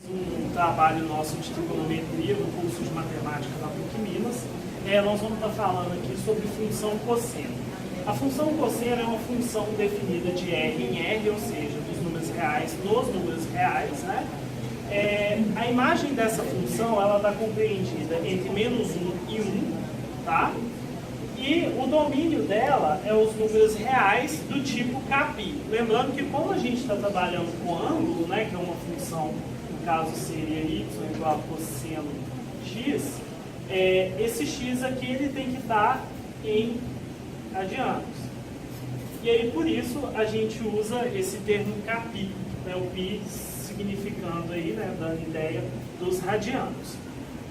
Um trabalho nosso de trigonometria no curso de matemática da PUC Minas. Nós vamos estar falando aqui sobre função cosseno. A função cosseno é uma função definida de R em R, ou seja, dos números reais nos números reais, né? A imagem dessa função ela está compreendida entre menos 1 e 1, tá? E o domínio dela é os números reais do tipo capi. Lembrando que como a gente está trabalhando com ângulo, né, que é uma função, no caso seria y igual a cosseno x, esse x aqui ele tem que estar em radianos. E aí por isso a gente usa esse termo capi, né, o pi significando aí, né, dando ideia dos radianos.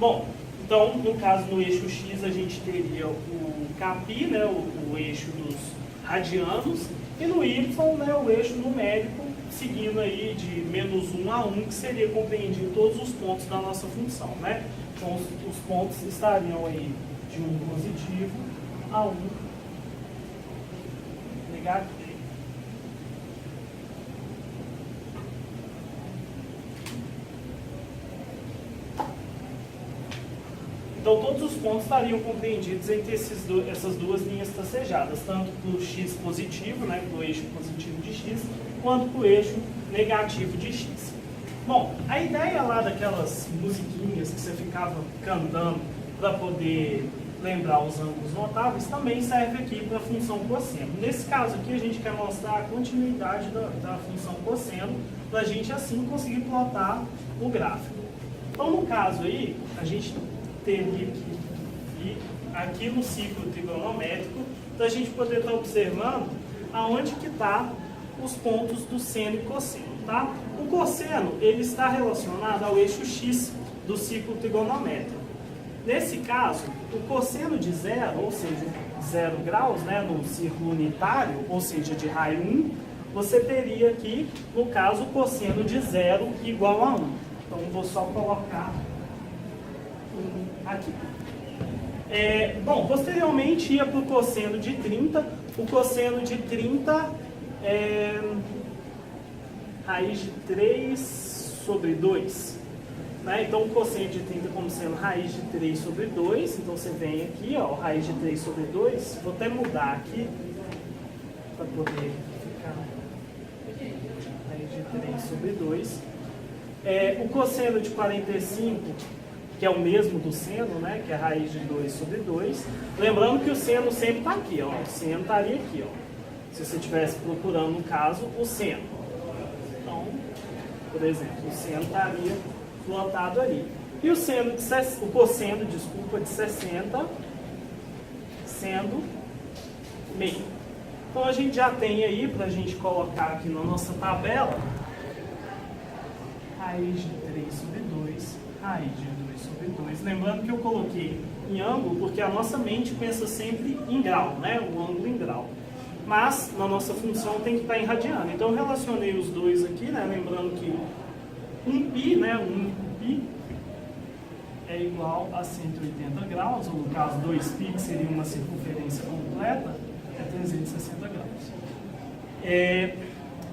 Bom, então, no caso, no eixo X, a gente teria o capi, né, o eixo dos radianos, e no Y, né, o eixo numérico, seguindo aí de menos 1 a 1, que seria compreendido todos os pontos da nossa função, né? Então, os pontos estariam aí de 1 positivo a 1 negativo. Então, todos os pontos estariam compreendidos entre essas duas linhas tracejadas, tanto para o x positivo, né, para o eixo positivo de x, quanto para o eixo negativo de x. Bom, a ideia lá daquelas musiquinhas que você ficava cantando para poder lembrar os ângulos notáveis também serve aqui para a função cosseno. Nesse caso aqui, a gente quer mostrar a continuidade da função cosseno, para a gente assim conseguir plotar o gráfico. Então, no caso aí, a gente teria que ir aqui no ciclo trigonométrico para a gente poder estar observando aonde que está os pontos do seno e cosseno, tá? O cosseno, ele está relacionado ao eixo X do ciclo trigonométrico. Nesse caso, o cosseno de zero, ou seja, 0 graus, né, no círculo unitário, ou seja, de raio 1, você teria aqui, no caso, o cosseno de 0 igual a 1. Então, vou só colocar aqui. Bom, posteriormente ia para o cosseno de 30. O cosseno de 30 é raiz de 3 sobre 2. Né? Então, o cosseno de 30 como sendo raiz de 3 sobre 2. Então, você vem aqui, ó, raiz de 3 sobre 2. Vou até mudar aqui para poder ficar raiz de 3 sobre 2. O cosseno de 45, que é o mesmo do seno, né, que é a raiz de 2 sobre 2. Lembrando que o seno sempre está aqui, ó, o seno estaria aqui, ó, se você estivesse procurando, no caso, o seno. Então, por exemplo, o seno estaria plotado ali. E o cosseno, desculpa, de 60 sendo meio. Então, a gente já tem aí, para a gente colocar aqui na nossa tabela, raiz de 3 sobre 2, raiz de 2 sobre 2. Lembrando que eu coloquei em ângulo porque a nossa mente pensa sempre em grau, né? O ângulo em grau. Mas na nossa função tem que estar em radiano. Então eu relacionei os dois aqui, né? Lembrando que um π, né? Um único π é igual a 180 graus, ou no caso 2π, que seria uma circunferência completa, é 360 graus.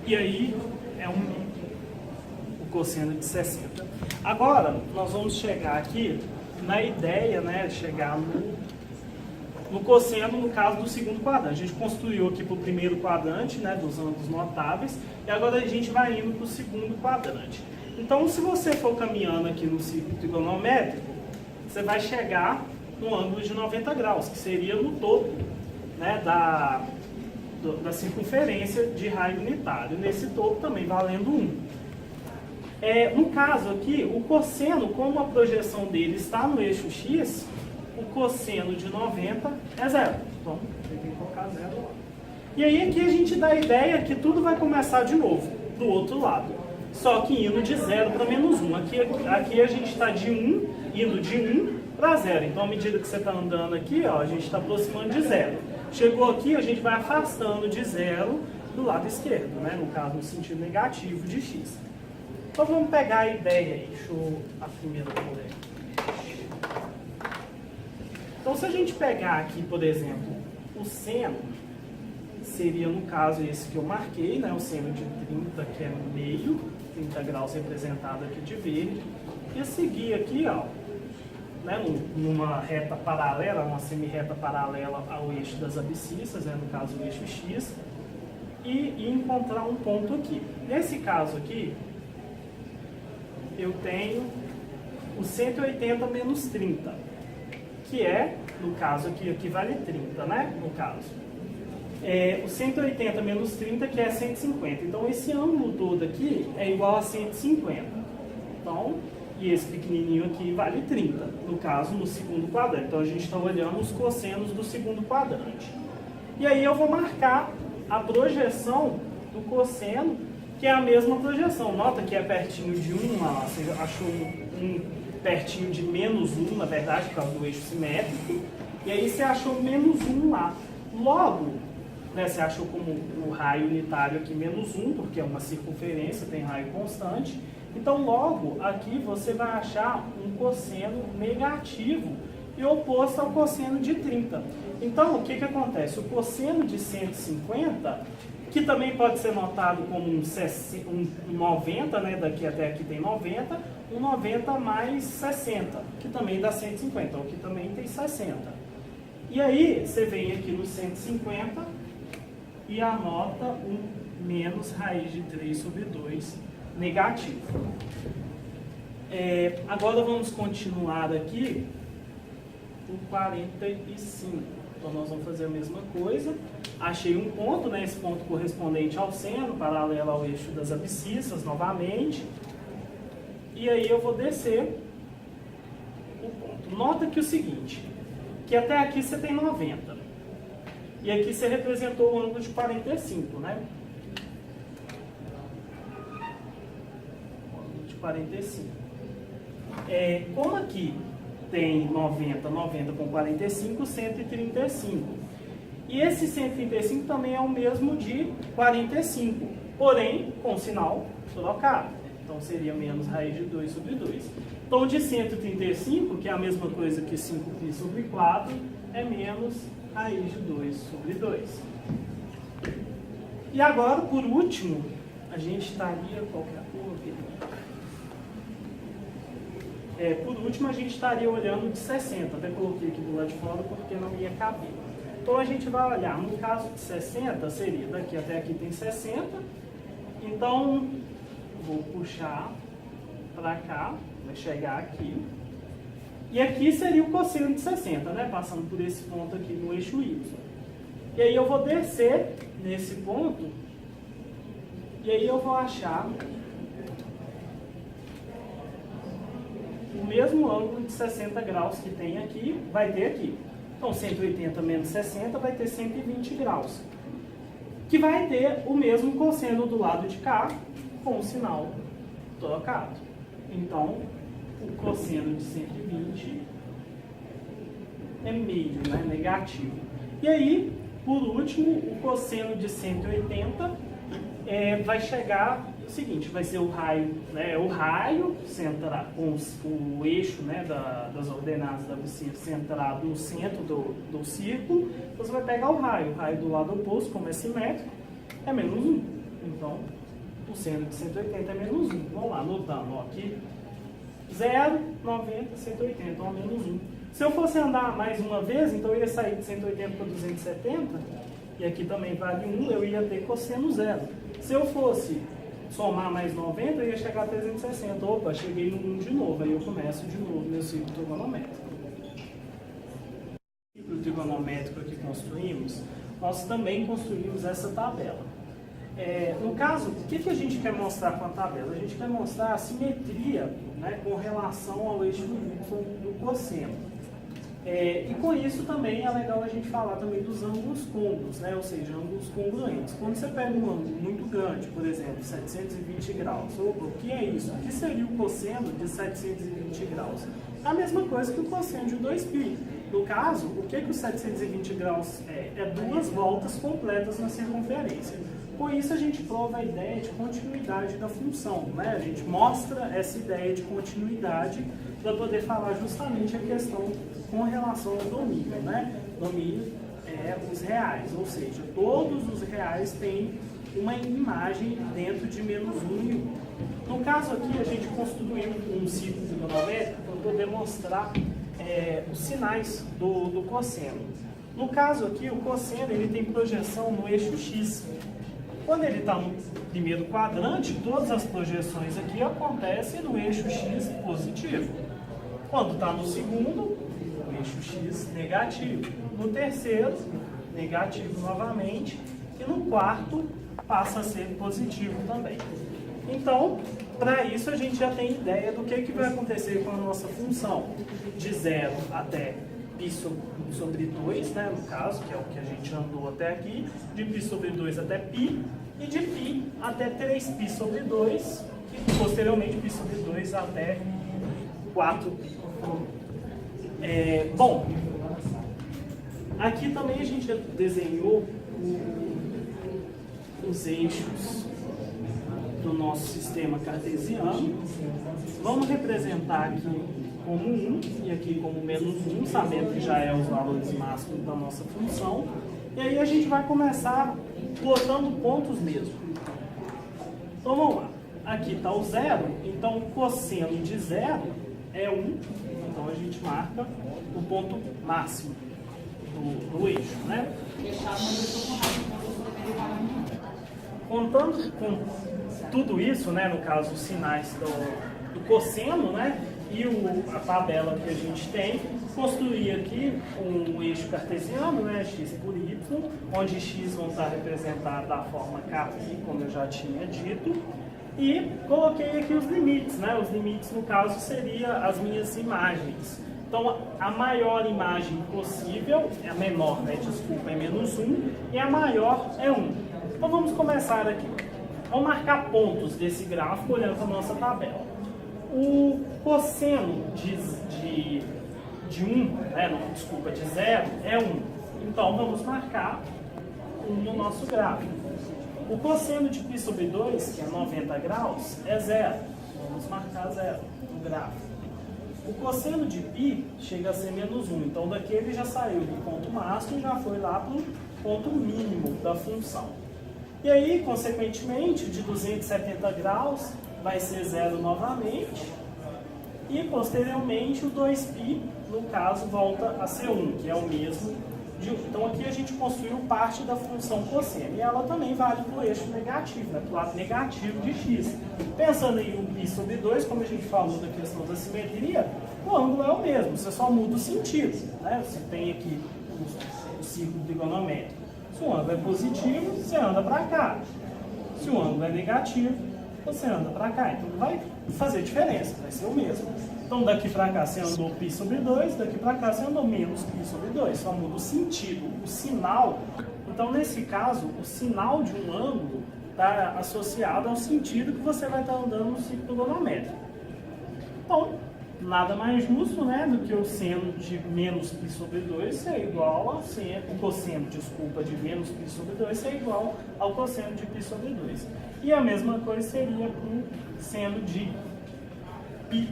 E aí é o cosseno de 60. Agora, nós vamos chegar aqui na ideia, né, de chegar no cosseno, no caso do segundo quadrante. A gente construiu aqui para o primeiro quadrante, né, dos ângulos notáveis, e agora a gente vai indo para o segundo quadrante. Então, se você for caminhando aqui no ciclo trigonométrico, você vai chegar no ângulo de 90 graus, que seria no topo, né, da circunferência de raio unitário. Nesse topo também valendo 1. No caso aqui, o cosseno, como a projeção dele está no eixo X, o cosseno de 90 é 0. Então, tem que colocar 0 lá. E aí aqui a gente dá a ideia que tudo vai começar de novo, do outro lado. Só que indo de 0 para menos 1. Aqui a gente está de 1, indo de 1 para 0. Então, à medida que você está andando aqui, ó, a gente está aproximando de 0. Chegou aqui, a gente vai afastando de 0 do lado esquerdo, né? No caso, no sentido negativo de x. Então vamos pegar a ideia aí. Deixa eu a primeira por aí. Então se a gente pegar aqui, por exemplo, o seno seria, no caso, esse que eu marquei, né, o seno de 30, que é meio, 30 graus representado aqui de verde, e seguir aqui, ó, né, numa reta paralela, uma semi-reta paralela ao eixo das abscissas, né, no caso o eixo X, e encontrar um ponto aqui. Nesse caso aqui, eu tenho o 180 menos 30, que é, no caso aqui vale 30, né, no caso. O 180 menos 30, que é 150. Então, esse ângulo todo aqui é igual a 150. Então, e esse pequenininho aqui vale 30, no caso, no segundo quadrante. Então, a gente está olhando os cossenos do segundo quadrante. E aí, eu vou marcar a projeção do cosseno, que é a mesma projeção. Nota que é pertinho de 1, você achou um pertinho de menos 1, na verdade, por causa do eixo simétrico. E aí, você achou menos 1 lá. Logo, né, você achou como o raio unitário aqui menos 1, porque é uma circunferência, tem raio constante. Então, logo, aqui você vai achar um cosseno negativo e oposto ao cosseno de 30. Então, o que acontece? O cosseno de 150, que também pode ser notado como um 90, né, daqui até aqui tem 90, um 90 mais 60, que também dá 150, o que também tem 60. E aí, você vem aqui no 150 e anota um menos raiz de 3 sobre 2 negativo. Agora vamos continuar aqui por 45. Então nós vamos fazer a mesma coisa. Achei um ponto, né, esse ponto correspondente ao seno, paralelo ao eixo das abscissas novamente. E aí eu vou descer o ponto. Nota que o seguinte, que até aqui você tem 90. E aqui você representou o ângulo de 45, né? Ângulo de 45. Como aqui tem 90, 90 com 45, 135. E esse 135 também é o mesmo de 45, porém com sinal trocado. Então seria menos raiz de 2 sobre 2. Então de 135, que é a mesma coisa que 5π sobre 4, é menos raiz de 2 sobre 2. E agora, por último, a gente estaria... Qual que é a cor aqui? Por último, a gente estaria olhando de 60. Até coloquei aqui do lado de fora porque não ia caber. Então, a gente vai olhar, no caso de 60, seria daqui até aqui tem 60. Então, vou puxar para cá, vai chegar aqui. E aqui seria o cosseno de 60, né? Passando por esse ponto aqui no eixo Y. E aí eu vou descer nesse ponto. E aí eu vou achar o mesmo ângulo de 60 graus que tem aqui, vai ter aqui. Então 180 menos 60 vai ter 120 graus. Que vai ter o mesmo cosseno do lado de cá, com o sinal trocado. Então, o cosseno de 120 é meio, né, negativo. E aí, por último, o cosseno de 180 vai chegar o seguinte, vai ser o raio, né, o raio centrado, com o eixo, né, das ordenadas da abscissa centrado no centro do círculo. Você vai pegar o raio do lado oposto, como é simétrico, é menos 1. Então, o seno de 180 é menos 1. Vamos lá, anotando, ó, aqui. 0, 90, 180, então a menos 1. Se eu fosse andar mais uma vez, então eu ia sair de 180 para 270, e aqui também vale 1, eu ia ter cosseno 0. Se eu fosse somar mais 90, eu ia chegar a 360. Opa, cheguei no 1 de novo, aí eu começo de novo meu ciclo trigonométrico. O ciclo trigonométrico que construímos, nós também construímos essa tabela. No caso, o que a gente quer mostrar com a tabela? A gente quer mostrar a simetria, né, com relação ao eixo do cosseno. E com isso também é legal a gente falar também dos ângulos côncavos, né, ou seja, ângulos congruentes. Quando você pega um ângulo muito grande, por exemplo, 720 graus, opa, o que é isso? O que seria o cosseno de 720 graus? A mesma coisa que o cosseno de 2π. No caso, o que o 720 graus é? É 2 voltas completas na circunferência. Com isso, a gente prova a ideia de continuidade da função, né? A gente mostra essa ideia de continuidade para poder falar justamente a questão com relação ao domínio, né? Domínio é né, os reais, ou seja, todos os reais têm uma imagem dentro de menos 1 e 1. No caso aqui, a gente construiu um círculo trigonométrico para poder mostrar os sinais do cosseno. No caso aqui, o cosseno ele tem projeção no eixo X. Quando ele está no primeiro quadrante, todas as projeções aqui acontecem no eixo X positivo. Quando está no segundo, o eixo X negativo. No terceiro, negativo novamente. E no quarto, passa a ser positivo também. Então, para isso a gente já tem ideia do que vai acontecer com a nossa função. De 0 até π sobre 2, né, no caso, que é o que a gente andou até aqui, de π sobre 2 até π, e de π até 3π sobre 2, e posteriormente π sobre 2 até 4π. Bom, aqui também a gente desenhou os eixos do nosso sistema cartesiano. Vamos representar aqui como 1 e aqui como menos 1, sabendo que já é os valores máximos da nossa função. E aí a gente vai começar botando pontos mesmo. Então vamos lá. Aqui está o 0, então o cosseno de 0 é 1. Então a gente marca o ponto máximo do eixo, né? Contando com tudo isso, né, no caso os sinais do cosseno, né, e a tabela que a gente tem, construir aqui um eixo cartesiano, né, x por y, onde x vão estar representados da forma kπ, como eu já tinha dito, e coloquei aqui os limites, né, os limites no caso seria as minhas imagens. Então, a maior imagem possível, a menor, né, desculpa, é menos 1, e a maior é 1. Então, vamos começar aqui. Vamos marcar pontos desse gráfico olhando para a nossa tabela. O cosseno de 1, né, não, desculpa, de 0 é 1. Então, vamos marcar 1 no nosso gráfico. O cosseno de π sobre 2, que é 90 graus, é 0. Vamos marcar 0 no gráfico. O cosseno de π chega a ser menos 1. Então, daqui ele já saiu do ponto máximo e já foi lá para o ponto mínimo da função. E aí, consequentemente, de 270 graus vai ser 0 novamente. E, posteriormente, o 2π, no caso, volta a ser 1, que é o mesmo de 1. Então, aqui a gente construiu parte da função cosseno. E ela também vale para o eixo negativo, né, para o lado negativo de x. Pensando em 1π sobre 2, como a gente falou da questão da simetria, o ângulo é o mesmo, você só muda o sentido, né? Você tem aqui o círculo trigonométrico. Se o ângulo é positivo, você anda para cá. Se o ângulo é negativo, você anda para cá. Então não vai fazer diferença, vai ser o mesmo. Então daqui para cá você andou π sobre 2, daqui para cá você andou menos π sobre 2. Só muda o sentido, o sinal. Então nesse caso, o sinal de um ângulo está associado ao sentido que você vai estar andando no círculo trigonométrico. Então, nada mais justo, né, do que o seno de menos π sobre 2 ser igual ao o cosseno, desculpa, de menos π sobre 2 ser igual ao cosseno de π sobre 2. E a mesma coisa seria para o seno de π,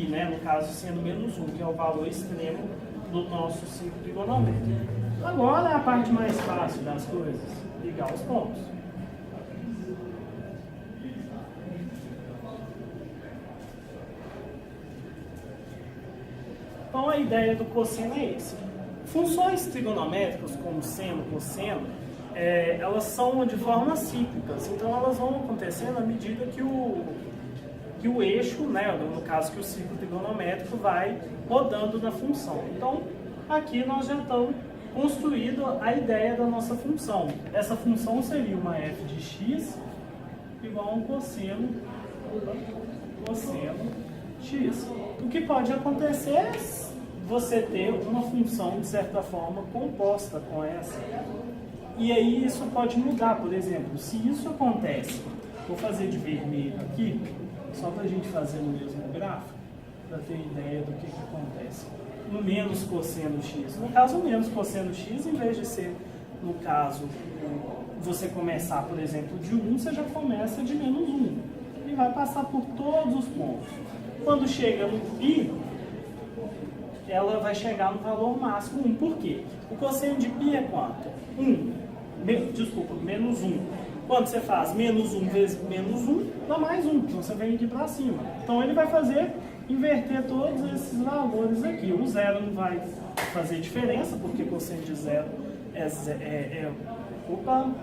né, no caso sendo menos 1, que é o valor extremo do nosso círculo trigonométrico. Agora é a parte mais fácil das coisas, ligar os pontos. Então a ideia do cosseno é esse. Funções trigonométricas como seno, cosseno, elas são de forma cíclicas, então elas vão acontecendo à medida que o eixo, né, no caso que o ciclo trigonométrico vai rodando na função. Então aqui nós já estamos construindo a ideia da nossa função. Essa função seria uma f de x igual a um cosseno x. O que pode acontecer é você ter uma função, de certa forma, composta com essa. E aí isso pode mudar. Por exemplo, se isso acontece, vou fazer de vermelho aqui, só para a gente fazer no mesmo gráfico, para ter ideia do que acontece. No menos cosseno x. No caso, o menos cosseno x, em vez de ser, no caso, você começar, por exemplo, de 1, você já começa de menos 1. E vai passar por todos os pontos. Quando chega no π, ela vai chegar no valor máximo 1. Por quê? O cosseno de π é quanto? 1. Desculpa, menos 1. Quando você faz menos 1 vezes menos 1, dá mais 1. Então você vem aqui para cima. Então ele vai inverter todos esses valores aqui. O zero não vai fazer diferença, porque cosseno de zero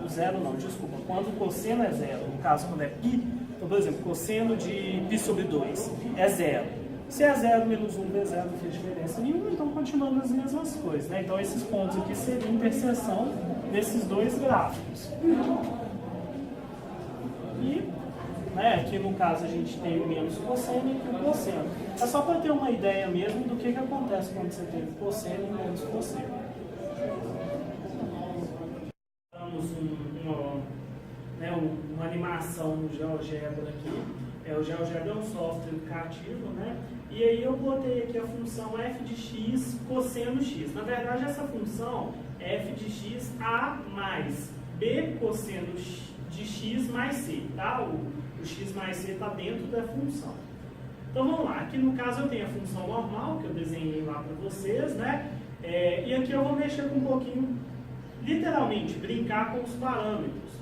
o zero não, desculpa. Quando o cosseno é zero, no caso quando é π, então, por exemplo, cosseno de π sobre 2 é zero. Se é 0 menos 1 vezes 0 não fez diferença nenhuma, então continuando as mesmas coisas, né? Então esses pontos aqui seriam interseção desses dois gráficos. E, né, aqui no caso a gente tem o menos cosseno e aqui o cosseno. É só para ter uma ideia mesmo do que acontece quando você tem cosseno e menos cosseno. Damos uma animação no GeoGebra aqui. O GeoGebra é um software educativo, né? E aí eu botei aqui a função f de x cosseno x. Na verdade, essa função é f de x a mais b cosseno de x mais c, tá? O x mais c está dentro da função. Então vamos lá, aqui no caso eu tenho a função normal, que eu desenhei lá para vocês, né? E aqui eu vou mexer com um pouquinho, literalmente, brincar com os parâmetros.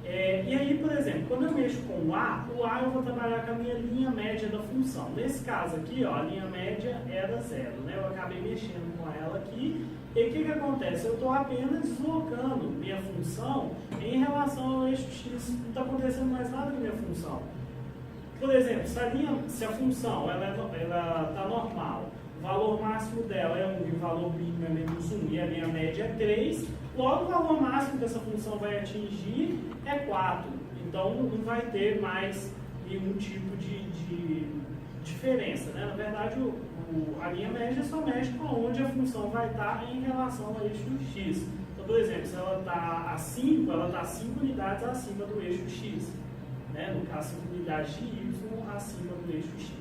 E aí, por exemplo, quando eu mexo com o A eu vou trabalhar com a minha linha média da função. Nesse caso aqui, ó, a linha média era 0, né? Eu acabei mexendo com ela aqui. E o que acontece? Eu estou apenas deslocando minha função em relação ao eixo x. Não está acontecendo mais nada com a minha função. Por exemplo, se a função está normal, o valor máximo dela é 1 e o valor mínimo é menos 1 e a linha média é 3, logo o valor máximo que essa função vai atingir é 4. Então não vai ter mais nenhum tipo de diferença, né? Na verdade, a linha média só mexe com onde a função vai estar em relação ao eixo x. Então, por exemplo, se ela está a 5, ela está 5 unidades acima do eixo x. Né? No caso, 5 unidades de y acima do eixo x.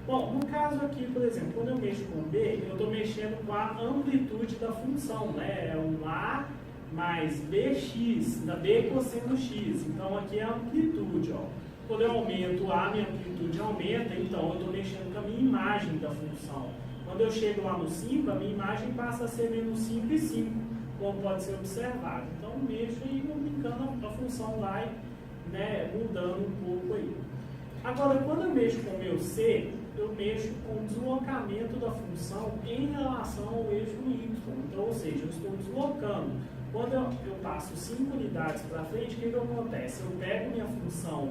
Bom, no caso aqui, por exemplo, quando eu mexo com b, eu estou mexendo com a amplitude da função, né? É um a mais bx, da b cosseno x. Então aqui é a amplitude, ó. Quando eu aumento a, minha amplitude aumenta, então eu estou mexendo com a minha imagem da função. Quando eu chego lá no 5, a minha imagem passa a ser menos 5 e 5, como pode ser observado. Então eu mexo e vou brincando, a função vai, né, mudando um pouco aí. Agora, quando eu mexo com o meu c, eu mexo com o deslocamento da função em relação ao eixo y. Então, ou seja, eu estou deslocando. Quando eu passo 5 unidades para frente, o que acontece? Eu pego minha função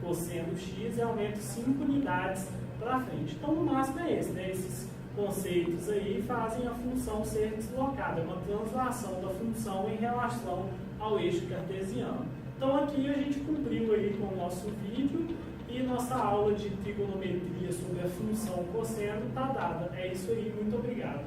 cosseno x e aumento 5 unidades para frente. Então, o máximo é esse, né? Esses conceitos aí fazem a função ser deslocada. É uma translação da função em relação ao eixo cartesiano. Então, aqui a gente cumpriu aí com o nosso vídeo. E nossa aula de trigonometria sobre a função cosseno está dada. É isso aí, muito obrigado.